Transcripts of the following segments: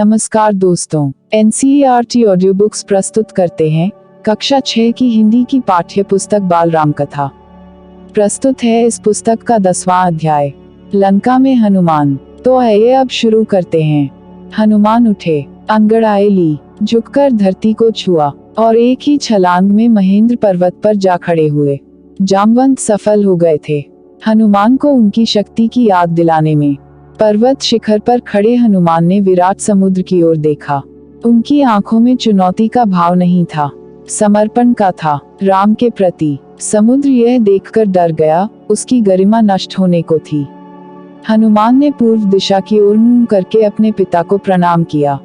नमस्कार दोस्तों, NCERT audio books प्रस्तुत करते हैं कक्षा 6 की हिंदी की पाठ्य पुस्तक बाल राम कथा। प्रस्तुत है इस पुस्तक का 10वां अध्याय, लंका में हनुमान। तो आइए अब शुरू करते हैं। हनुमान उठे, अंगड़ाई ली, झुककर धरती को छुआ और एक ही छलांग में महेंद्र पर्वत पर जा खड़े हुए। जामवंत सफल हो गए थे हनुमान को उनकी शक्ति की याद दिलाने में। पर्वत शिखर पर खड़े हनुमान ने विराट समुद्र की ओर देखा। उनकी आंखों में चुनौती का भाव नहीं था, समर्पण का था, राम के प्रति। समुद्र यह देखकर डर गया, उसकी गरिमा नष्ट होने को थी। हनुमान ने पूर्व दिशा की ओर मुंह करके अपने पिता को प्रणाम किया।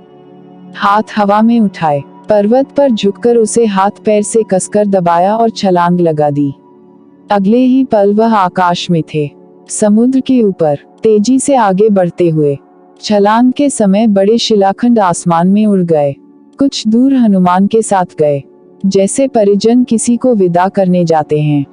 हाथ हवा में उठाए, पर्वत पर झुककर उसे हाथ पैर से कसकर दबाया और छलांग लगा दी। अगले ही पल वह आकाश में थे, समुद्र के ऊपर, तेजी से आगे बढ़ते हुए। छलांग के समय बड़े शिलाखंड आसमान में उड़ गए। कुछ दूर हनुमान के साथ गए, जैसे परिजन किसी को विदा करने जाते हैं।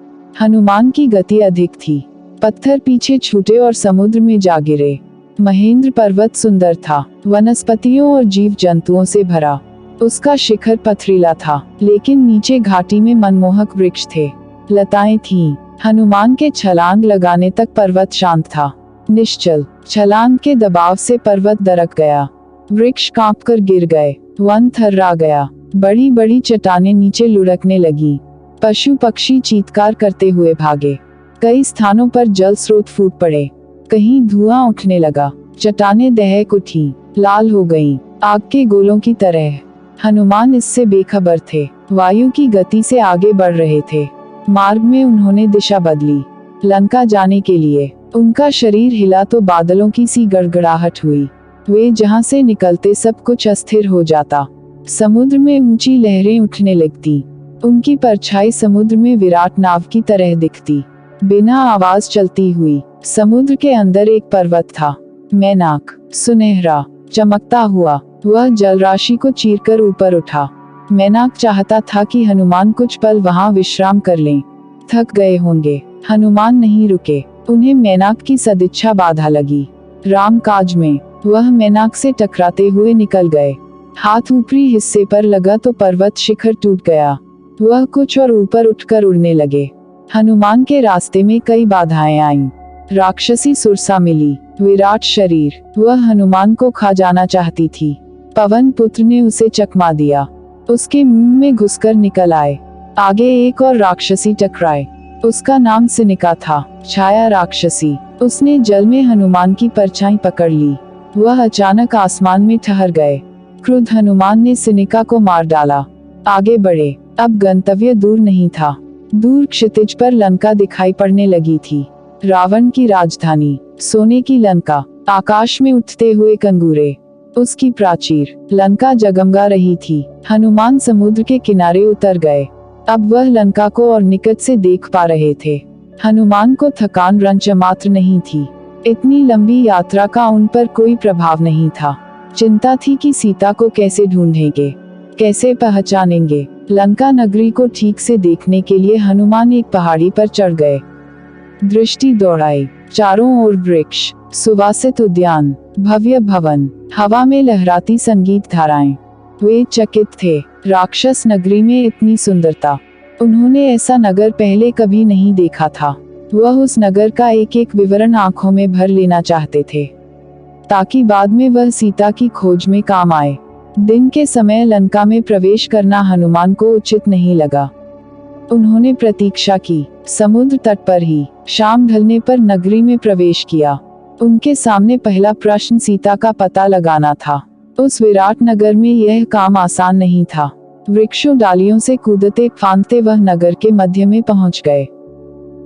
हनुमान की गति अधिक थी, पत्थर पीछे छूटे और समुद्र में जा गिरे। महेंद्र पर्वत सुंदर था, वनस्पतियों और जीव जंतुओं से भरा। उसका शिखर पथरीला था, लेकिन नीचे घाटी में मनमोहक वृक्ष थे, लताएं थीं। हनुमान के छलांग लगाने तक पर्वत शांत था, निश्चल। छलांग के दबाव से पर्वत दरक गया, वृक्ष कांपकर गिर गए, वन थर्रा गया, बड़ी बड़ी चट्टानें नीचे लुढ़कने लगी। पशु पक्षी चीत्कार करते हुए भागे। कई स्थानों पर जल स्रोत फूट पड़े, कहीं धुआं उठने लगा। चट्टानें दहक उठी, लाल हो गईं, आग के गोलों की तरह। हनुमान इससे बेखबर थे, वायु की गति से आगे बढ़ रहे थे। मार्ग में उन्होंने दिशा बदली, लंका जाने के लिए। उनका शरीर हिला तो बादलों की सी गड़गड़ाहट हुई। वे जहां से निकलते सब कुछ अस्थिर हो जाता। समुद्र में ऊंची लहरें उठने लगती, उनकी परछाई समुद्र में विराट नाव की तरह दिखती, बिना आवाज चलती हुई। समुद्र के अंदर एक पर्वत था, मैनाक, सुनहरा, चमकता हुआ। वह जलराशि को चीरकर ऊपर उठा। मैनाक चाहता था कि हनुमान कुछ पल वहां विश्राम कर लें, थक गए होंगे। हनुमान नहीं रुके, उन्हें मैनाक की सदिच्छा बाधा लगी। राम काज में वह मैनाक से टकराते हुए निकल गए। हाथ ऊपरी हिस्से पर लगा तो पर्वत शिखर टूट गया। वह कुछ और ऊपर उठकर उड़ने लगे। हनुमान के रास्ते में कई बाधाएं आईं। राक्षसी सुरसा मिली, विराट शरीर, वह हनुमान को खा जाना चाहती थी। पवन पुत्र ने उसे चकमा दिया, उसके मुंह में घुसकर निकल आए। आगे एक और राक्षसी टकराए, उसका नाम सिनिका था, छाया राक्षसी। उसने जल में हनुमान की परछाई पकड़ ली। वह अचानक आसमान में ठहर गए। क्रुद्ध हनुमान ने सिनिका को मार डाला। आगे बढ़े, अब गंतव्य दूर नहीं था। दूर क्षितिज पर लंका दिखाई पड़ने लगी थी, रावण की राजधानी, सोने की लंका। आकाश में उठते हुए कंगूरे, उसकी प्राचीर। लंका जगमगा रही थी। हनुमान समुद्र के किनारे उतर गए। अब वह लंका को और निकट से देख पा रहे थे। हनुमान को थकान रंच मात्र नहीं थी। इतनी लंबी यात्रा का उन पर कोई प्रभाव नहीं था। चिंता थी कि सीता को कैसे ढूंढेंगे, कैसे पहचानेंगे। लंका नगरी को ठीक से देखने के लिए हनुमान एक पहाड़ी पर चढ़ गए। दृष्टि दौड़ाई, चारों ओर वृक्ष, सुवासित उद्यान, भव्य भवन, हवा में लहराती संगीत धाराएं। वे चकित थे, राक्षस नगरी में इतनी सुंदरता। उन्होंने ऐसा नगर पहले कभी नहीं देखा था। वह उस नगर का एक एक विवरण आंखों में भर लेना चाहते थे, ताकि बाद में वह सीता की खोज में काम आए। दिन के समय लंका में प्रवेश करना हनुमान को उचित नहीं लगा। उन्होंने प्रतीक्षा की, समुद्र तट पर ही। शाम ढलने पर नगरी में प्रवेश किया। उनके सामने पहला प्रश्न सीता का पता लगाना था। उस विराट नगर में यह काम आसान नहीं था। वृक्षों डालियों से कूदते फांदते वह नगर के मध्य में पहुंच गए।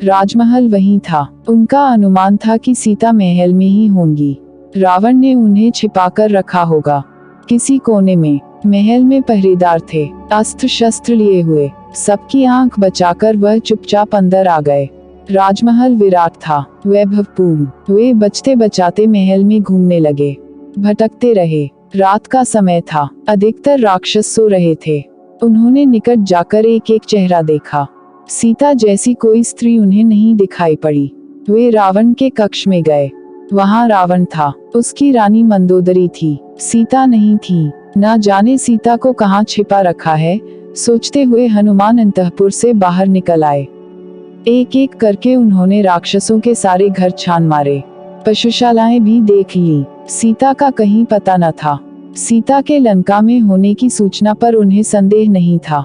राजमहल वहीं था। उनका अनुमान था कि सीता महल में ही होंगी। रावण ने उन्हें छिपाकर रखा होगा किसी कोने में। महल में पहरेदार थे, अस्त्र शस्त्र लिए हुए। सबकी आंख बचाकर वह चुपचाप अंदर आ गए। राजमहल विराट था, वैभवपूर्ण। वे बचते बचाते महल में घूमने लगे, भटकते रहे। रात का समय था, अधिकतर राक्षस सो रहे थे। उन्होंने निकट जाकर एक एक चेहरा देखा। सीता जैसी कोई स्त्री उन्हें नहीं दिखाई पड़ी। वे रावण के कक्ष में गए। वहाँ रावण था, उसकी रानी मंदोदरी थी, सीता नहीं थी। ना जाने सीता को कहाँ छिपा रखा है, सोचते हुए हनुमान अंतःपुर से बाहर निकल आए। एक एक करके उन्होंने राक्षसों के सारे घर छान मारे, पशुशालाएं भी देख ली, सीता का कहीं पता न था। सीता के लंका में होने की सूचना पर उन्हें संदेह नहीं था,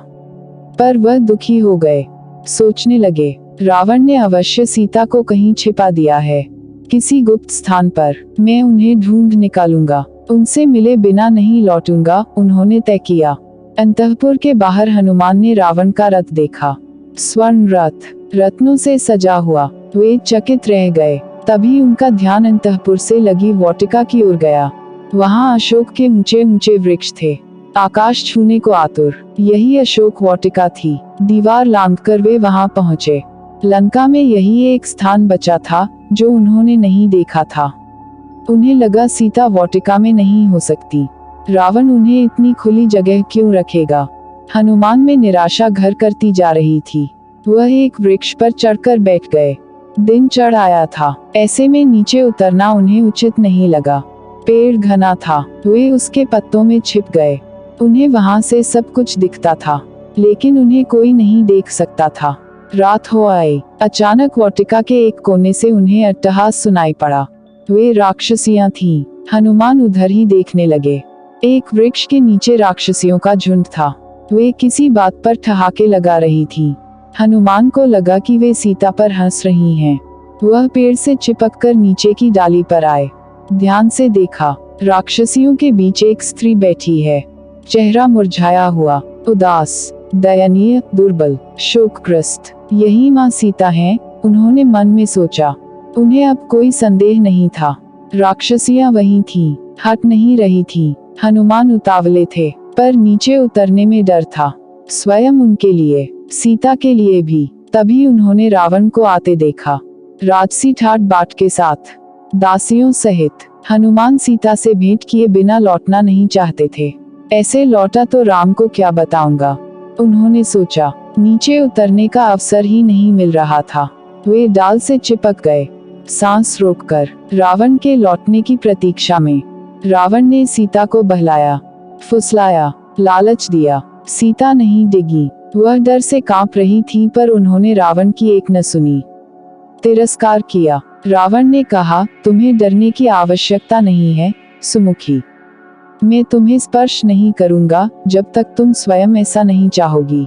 पर वह दुखी हो गए। सोचने लगे, रावण ने अवश्य सीता को कहीं छिपा दिया है, किसी गुप्त स्थान पर। मैं उन्हें ढूंढ निकालूंगा, उनसे मिले बिना नहीं लौटूंगा, उन्होंने तय किया। अंतःपुर के बाहर हनुमान ने रावण का रथ देखा, स्वर्ण रथ, रत्नों से सजा हुआ। वे चकित रह गए। तभी उनका ध्यान अंतःपुर से लगी वाटिका की ओर गया। वहाँ अशोक के ऊंचे ऊंचे वृक्ष थे, आकाश छूने को आतुर। यही अशोक वाटिका थी। दीवार लांघकर वे वहाँ पहुँचे। लंका में यही एक स्थान बचा था जो उन्होंने नहीं देखा था। उन्हें लगा सीता वाटिका में नहीं हो सकती, रावण उन्हें इतनी खुली जगह क्यों रखेगा। हनुमान में निराशा घर करती जा रही थी। वह एक वृक्ष पर चढ़कर बैठ गए। दिन चढ़ आया था, ऐसे में नीचे उतरना उन्हें उचित नहीं लगा। पेड़ घना था, वे उसके पत्तों में छिप गए। उन्हें वहां से सब कुछ दिखता था, लेकिन उन्हें कोई नहीं देख सकता था। रात हो आई। अचानक वाटिका के एक कोने से उन्हें अट्टहास सुनाई पड़ा। वे राक्षसियां थीं। हनुमान उधर ही देखने लगे। एक वृक्ष के नीचे राक्षसियों का झुंड था। वे किसी बात पर ठहाके लगा रही थीं। हनुमान को लगा कि वे सीता पर हंस रही हैं। वह पेड़ से चिपककर नीचे की डाली पर आए। ध्यान से देखा, राक्षसियों के बीच एक स्त्री बैठी है, चेहरा मुरझाया हुआ, उदास, दयनीय, दुर्बल, शोकग्रस्त। यही माँ सीता हैं, उन्होंने मन में सोचा। उन्हें अब कोई संदेह नहीं था, राक्षसियां वही थीं, हट नहीं रही थीं। हनुमान उतावले थे, पर नीचे उतरने में डर था, स्वयं उनके लिए, सीता के लिए भी। तभी उन्होंने रावण को आते देखा, राजसी ठाट बाट के साथ, दासियों सहित। हनुमान सीता से भेंट किए बिना लौटना नहीं चाहते थे। ऐसे लौटा तो राम को क्या बताऊंगा, उन्होंने सोचा। नीचे उतरने का अवसर ही नहीं मिल रहा था। वे डाल से चिपक गए, सांस रोककर, रावण के लौटने की प्रतीक्षा में। रावण ने सीता को बहलाया, फुसलाया, लालच दिया। सीता नहीं डिगी। वह डर से कांप रही थी, पर उन्होंने रावण की एक न सुनी, तिरस्कार किया। रावण ने कहा, तुम्हें डरने की आवश्यकता नहीं है, सुमुखी। मैं तुम्हें स्पर्श नहीं करूंगा जब तक तुम स्वयं ऐसा नहीं चाहोगी।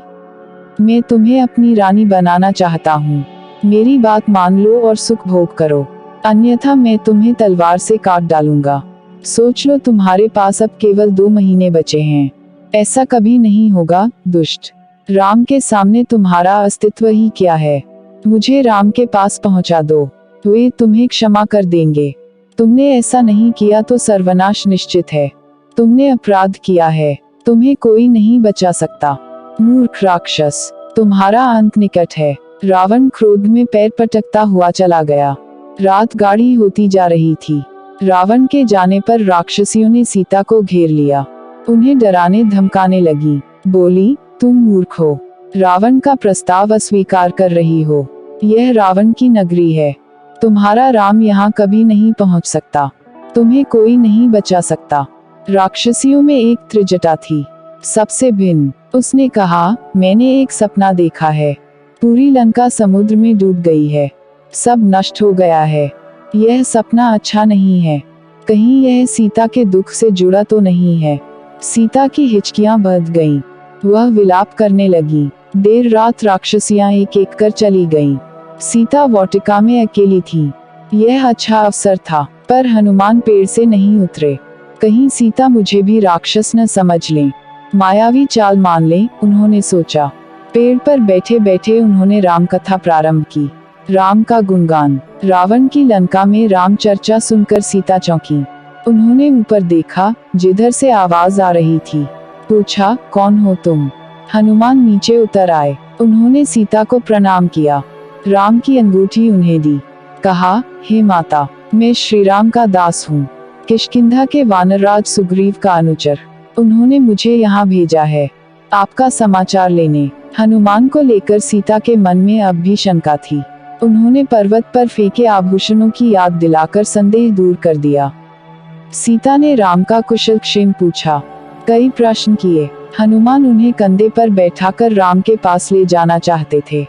मैं तुम्हें अपनी रानी बनाना चाहता हूँ। मेरी बात मान लो और सुख भोग करो, अन्यथा मैं तुम्हें तलवार से काट डालूंगा। सोच लो, तुम्हारे पास अब केवल 2 महीने बचे हैं। ऐसा कभी नहीं होगा, दुष्ट। राम के सामने तुम्हारा अस्तित्व ही क्या है। मुझे राम के पास पहुंचा दो, वे तुम्हें क्षमा कर देंगे। तुमने ऐसा नहीं किया तो सर्वनाश निश्चित है। तुमने अपराध किया है, तुम्हें कोई नहीं बचा सकता। मूर्ख राक्षस, तुम्हारा अंत निकट है। रावण क्रोध में पैर पटकता हुआ चला गया। रात गाढ़ी होती जा रही थी। रावण के जाने पर राक्षसियों ने सीता को घेर लिया, उन्हें डराने धमकाने लगी। बोली, तुम मूर्ख हो, रावण का प्रस्ताव अस्वीकार कर रही हो। यह रावण की नगरी है, तुम्हारा राम यहाँ कभी नहीं पहुँच सकता, तुम्हें कोई नहीं बचा सकता। राक्षसियों में एक त्रिजटा थी, सबसे भिन्न। उसने कहा, मैंने एक सपना देखा है। पूरी लंका समुद्र में डूब गई है, सब नष्ट हो गया है। यह सपना अच्छा नहीं है, कहीं यह सीता के दुख से जुड़ा तो नहीं है। सीता की हिचकियां बंध गईं, वह विलाप करने लगी। देर रात राक्षसियां एक एक कर चली गईं। सीता वाटिका में अकेली थी। यह अच्छा अवसर था, पर हनुमान पेड़ से नहीं उतरे। कहीं सीता मुझे भी राक्षस न समझ लें, मायावी चाल मान लें, उन्होंने सोचा। पेड़ पर बैठे बैठे उन्होंने राम कथा प्रारंभ की, राम का गुणगान। रावण की लंका में राम चर्चा सुनकर सीता चौंकी। उन्होंने ऊपर देखा, जिधर से आवाज आ रही थी। पूछा, कौन हो तुम? हनुमान नीचे उतर आए। उन्होंने सीता को प्रणाम किया, राम की अंगूठी उन्हें दी। कहा, हे माता, मैं श्री राम का दास हूँ, किष्किंधा के वानरराज सुग्रीव का अनुचर। उन्होंने मुझे यहाँ भेजा है, आपका समाचार लेने। हनुमान को लेकर सीता के मन में अब भी शंका थी। उन्होंने पर्वत पर फेंके आभूषणों की याद दिलाकर संदेह दूर कर दिया। सीता ने राम का कुशल क्षेम पूछा, कई प्रश्न किए। हनुमान उन्हें कंधे पर बैठाकर राम के पास ले जाना चाहते थे।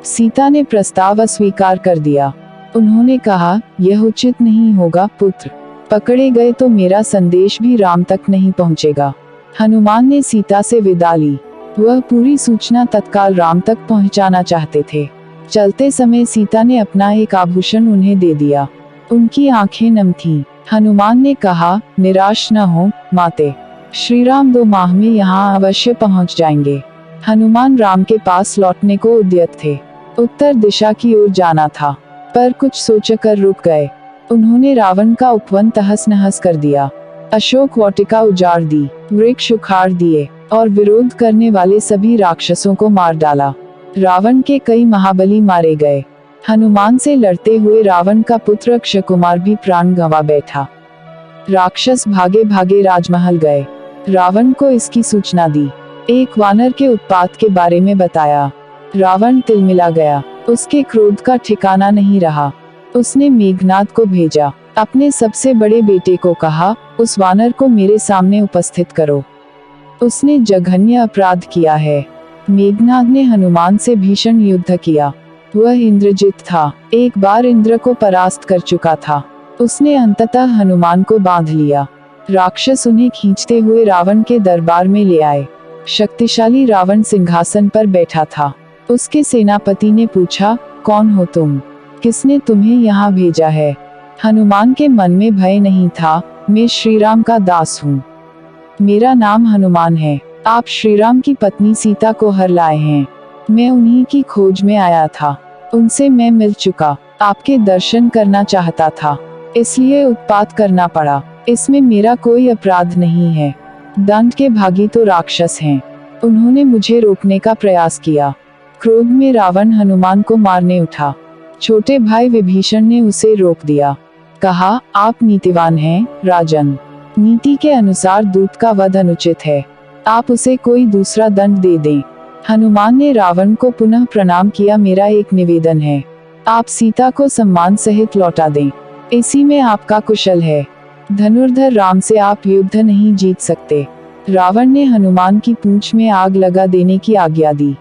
सीता ने प्रस्ताव अस्वीकार कर दिया। उन्होंने कहा, यह उचित नहीं होगा पुत्र, पकड़े गए तो मेरा संदेश भी राम तक नहीं पहुंचेगा। हनुमान ने सीता से विदा ली। वह पूरी सूचना तत्काल राम तक पहुंचाना चाहते थे। चलते समय सीता ने अपना एक आभूषण उन्हें दे दिया। उनकी आंखें नम थीं। हनुमान ने कहा, निराश न हो माते, श्री राम 2 माह में यहाँ अवश्य पहुँच जाएंगे। हनुमान राम के पास लौटने को उद्यत थे। उत्तर दिशा की ओर जाना था, पर कुछ सोचकर रुक गए। उन्होंने रावण का उपवन तहस नहस कर दिया, अशोक वाटिका उजाड़ दी, वृक्ष उखाड़ दिए और विरोध करने वाले सभी राक्षसों को मार डाला। रावण के कई महाबली मारे गए। हनुमान से लड़ते हुए रावण का पुत्र अक्षय कुमार भी प्राण गंवा बैठा। राक्षस भागे भागे राजमहल गए। रावण को इसकी सूचना दी। एक वानर के उत्पात के बारे में बताया। रावण तिलमिला गया। उसके क्रोध का ठिकाना नहीं रहा। उसने मेघनाद को भेजा। अपने सबसे बड़े बेटे को कहा, उस वानर को मेरे सामने उपस्थित करो, उसने जघन्य अपराध किया है। मेघनाद ने हनुमान से भीषण युद्ध किया। वह इंद्रजित था, एक बार इंद्र को परास्त कर चुका था। उसने अंततः हनुमान को बांध लिया। राक्षस उन्हें खींचते हुए रावण के दरबार में ले आए। शक्तिशाली रावण सिंहासन पर बैठा था। उसके सेनापति ने पूछा, कौन हो तुम? किसने तुम्हें यहाँ भेजा है? हनुमान के मन में भय नहीं था। मैं श्री राम का दास हूँ। मेरा नाम हनुमान है। आप श्री राम की पत्नी सीता को हर लाए हैं। मैं उन्हीं की खोज में आया था। उनसे मैं मिल चुका। आपके दर्शन करना चाहता था, इसलिए उत्पात करना पड़ा। इसमें मेरा कोई अपराध नहीं है। दंड के भागी तो राक्षस हैं। उन्होंने मुझे रोकने का प्रयास किया। क्रोध में रावण हनुमान को मारने उठा। छोटे भाई विभीषण ने उसे रोक दिया। कहा, आप नीतिवान हैं राजन। नीति के अनुसार दूत का वध अनुचित है। आप उसे कोई दूसरा दंड दे दें। हनुमान ने रावण को पुनः प्रणाम किया। मेरा एक निवेदन है, आप सीता को सम्मान सहित लौटा दें। इसी में आपका कुशल है। धनुर्धर राम से आप युद्ध नहीं जीत सकते। रावण ने हनुमान की पूंछ में आग लगा देने की आज्ञा दी।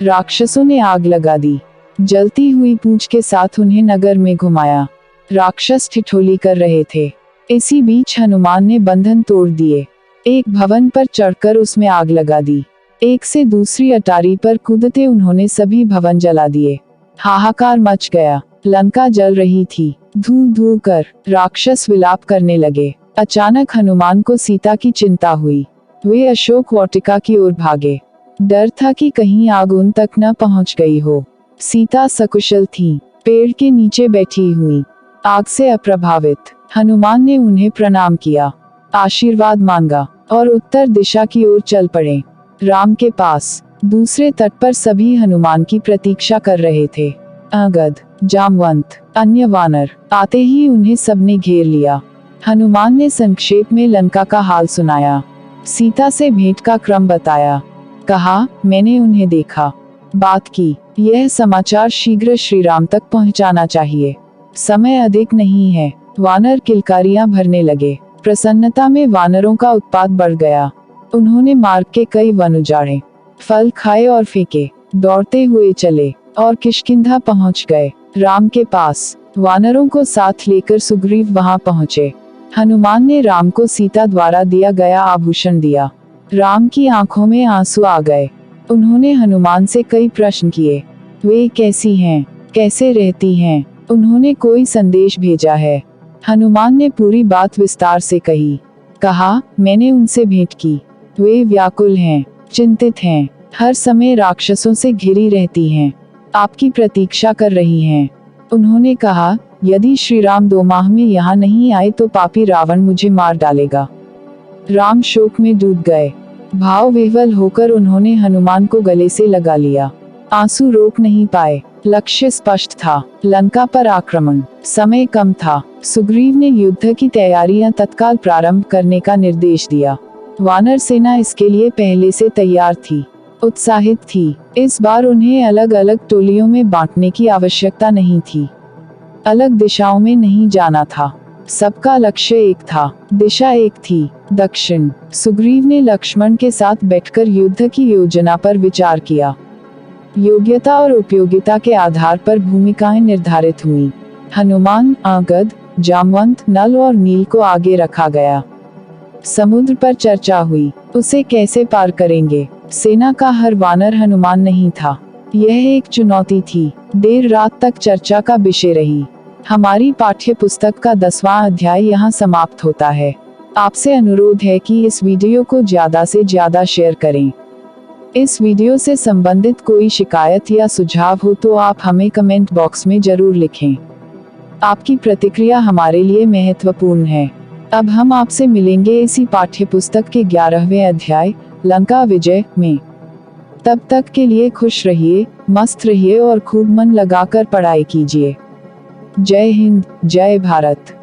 राक्षसों ने आग लगा दी। जलती हुई पूंछ के साथ उन्हें नगर में घुमाया। राक्षस ठिठोली कर रहे थे। इसी बीच हनुमान ने बंधन तोड़ दिए। एक भवन पर चढ़कर उसमें आग लगा दी। एक से दूसरी अटारी पर कूदते उन्होंने सभी भवन जला दिए। हाहाकार मच गया। लंका जल रही थी। धू धू कर राक्षस विलाप करने लगे। अचानक हनुमान को सीता की चिंता हुई। वे अशोक वाटिका की ओर भागे। डर था कि कहीं आग उन तक न पहुंच गई हो। सीता सकुशल थी, पेड़ के नीचे बैठी हुई, आग से अप्रभावित। हनुमान ने उन्हें प्रणाम किया, आशीर्वाद मांगा और उत्तर दिशा की ओर चल पड़े, राम के पास। दूसरे तट पर सभी हनुमान की प्रतीक्षा कर रहे थे। अंगद, जामवंत, अन्य वानर आते ही उन्हें सबने घेर लिया। हनुमान ने संक्षेप में लंका का हाल सुनाया। सीता से भेंट का क्रम बताया। कहा, मैंने उन्हें देखा, बात की। यह समाचार शीघ्र श्री राम तक पहुंचाना चाहिए। समय अधिक नहीं है। वानर किलकारियां भरने लगे। प्रसन्नता में वानरों का उत्पात बढ़ गया। उन्होंने मार्ग के कई वन उजाड़े, फल खाए और फेंके, दौड़ते हुए चले और किष्किंधा पहुंच गए, राम के पास। वानरों को साथ लेकर सुग्रीव वहां पहुंचे। हनुमान ने राम को सीता द्वारा दिया गया आभूषण दिया। राम की आंखों में आंसू आ गए। उन्होंने हनुमान से कई प्रश्न किए। वे कैसी हैं, कैसे रहती हैं, उन्होंने कोई संदेश भेजा है? हनुमान ने पूरी बात विस्तार से कही। कहा, मैंने उनसे भेंट की। वे व्याकुल हैं, चिंतित हैं, हर समय राक्षसों से घिरी रहती हैं, आपकी प्रतीक्षा कर रही हैं। उन्होंने कहा, यदि श्री राम 2 माह में यहाँ नहीं आए तो पापी रावण मुझे मार डालेगा। राम शोक में डूब गए। भाव विह्वल होकर उन्होंने हनुमान को गले से लगा लिया। आंसू रोक नहीं पाए। लक्ष्य स्पष्ट था, लंका पर आक्रमण। समय कम था। सुग्रीव ने युद्ध की तैयारियां तत्काल प्रारंभ करने का निर्देश दिया। वानर सेना इसके लिए पहले से तैयार थी। उत्साहित थी। इस बार उन्हें अलग अलग टोलियों में बांटने की आवश्यकता नहीं थी। अलग दिशाओं में नहीं जाना था। सबका लक्ष्य एक था। दिशा एक थी, दक्षिण। सुग्रीव ने लक्ष्मण के साथ बैठकर युद्ध की योजना पर विचार किया। योग्यता और उपयोगिता के आधार पर भूमिकाएं निर्धारित हुई। हनुमान, अंगद, जामवंत, नल और नील को आगे रखा गया। समुद्र पर चर्चा हुई। उसे कैसे पार करेंगे? सेना का हर वानर हनुमान नहीं था। यह एक चुनौती थी। देर रात तक चर्चा का विषय रही। हमारी पाठ्य पुस्तक का 10वां अध्याय यहाँ समाप्त होता है। आपसे अनुरोध है कि इस वीडियो को ज्यादा से ज्यादा शेयर करें। इस वीडियो से संबंधित कोई शिकायत या सुझाव हो तो आप हमें कमेंट बॉक्स में जरूर लिखें। आपकी प्रतिक्रिया हमारे लिए महत्वपूर्ण है। अब हम आपसे मिलेंगे इसी पाठ्य पुस्तक के 11वें अध्याय लंका विजय में। तब तक के लिए खुश रहिए, मस्त रहिए और खूब मन लगाकर पढ़ाई कीजिए। जय हिंद, जय भारत।